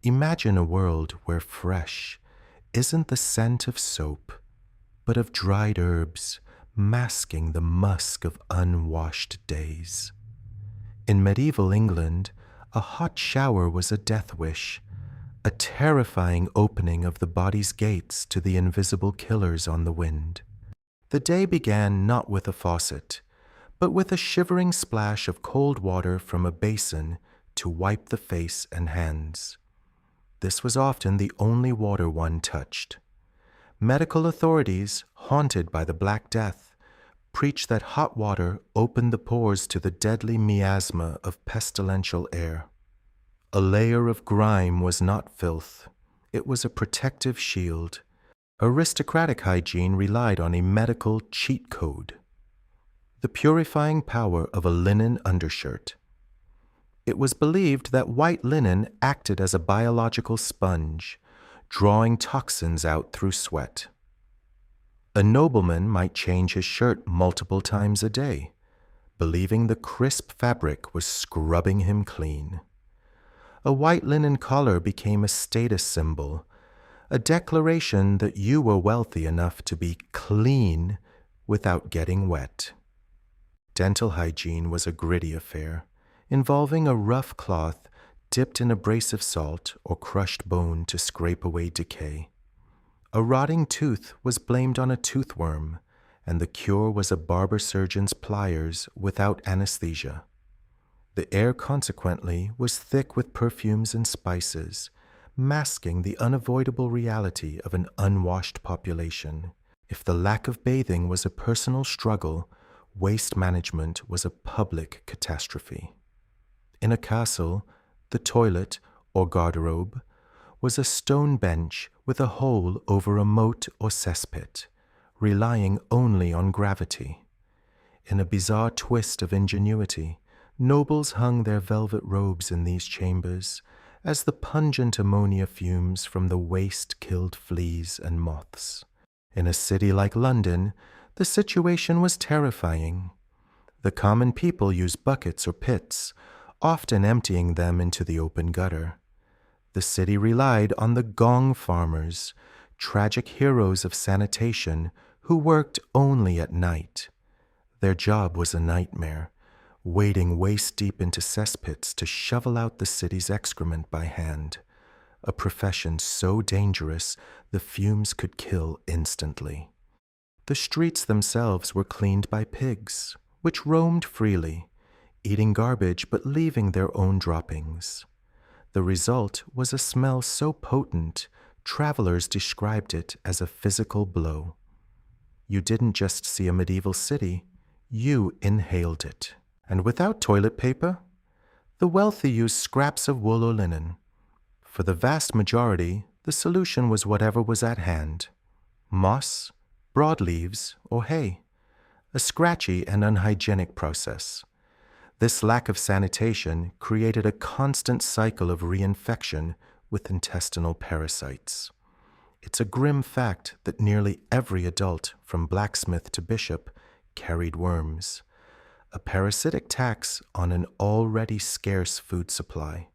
Imagine a world where fresh isn't the scent of soap, but of dried herbs masking the musk of unwashed days. In medieval England, a hot shower was a death wish, a terrifying opening of the body's gates to the invisible killers on the wind. The day began not with a faucet, but with a shivering splash of cold water from a basin to wipe the face and hands. This was often the only water one touched. Medical authorities, haunted by the Black Death, preached that hot water opened the pores to the deadly miasma of pestilential air. A layer of grime was not filth. It was a protective shield. Aristocratic hygiene relied on a medical cheat code. The purifying power of a linen undershirt. It was believed that white linen acted as a biological sponge, drawing toxins out through sweat. A nobleman might change his shirt multiple times a day, believing the crisp fabric was scrubbing him clean. A white linen collar became a status symbol, a declaration that you were wealthy enough to be clean without getting wet. Dental hygiene was a gritty affair, involving a rough cloth dipped in abrasive salt or crushed bone to scrape away decay. A rotting tooth was blamed on a toothworm, and the cure was a barber surgeon's pliers without anesthesia. The air, consequently, was thick with perfumes and spices, masking the unavoidable reality of an unwashed population. If the lack of bathing was a personal struggle, waste management was a public catastrophe. In a castle, the toilet, or garderobe, was a stone bench with a hole over a moat or cesspit, relying only on gravity. In a bizarre twist of ingenuity, nobles hung their velvet robes in these chambers as the pungent ammonia fumes from the waste killed fleas and moths. In a city like London, the situation was terrifying. The common people used buckets or pits, often emptying them into the open gutter. The city relied on the Gong Farmers, tragic heroes of sanitation who worked only at night. Their job was a nightmare, wading waist-deep into cesspits to shovel out the city's excrement by hand, a profession so dangerous the fumes could kill instantly. The streets themselves were cleaned by pigs, which roamed freely, eating garbage but leaving their own droppings. The result was a smell so potent, travelers described it as a physical blow. You didn't just see a medieval city, you inhaled it. And without toilet paper, the wealthy used scraps of wool or linen. For the vast majority, the solution was whatever was at hand: moss, broadleaves, or hay, a scratchy and unhygienic process. This lack of sanitation created a constant cycle of reinfection with intestinal parasites. It's a grim fact that nearly every adult, from blacksmith to bishop, carried worms, a parasitic tax on an already scarce food supply.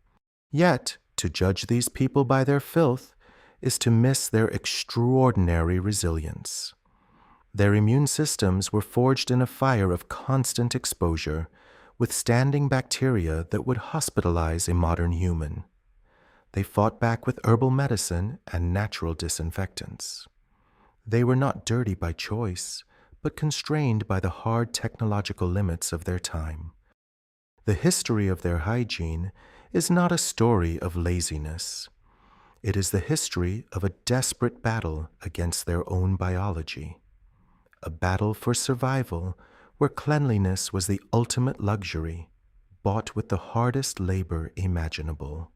Yet, to judge these people by their filth is to miss their extraordinary resilience. Their immune systems were forged in a fire of constant exposure, withstanding bacteria that would hospitalize a modern human. They fought back with herbal medicine and natural disinfectants. They were not dirty by choice, but constrained by the hard technological limits of their time. The history of their hygiene is not a story of laziness. It is the history of a desperate battle against their own biology, a battle for survival where cleanliness was the ultimate luxury, bought with the hardest labor imaginable.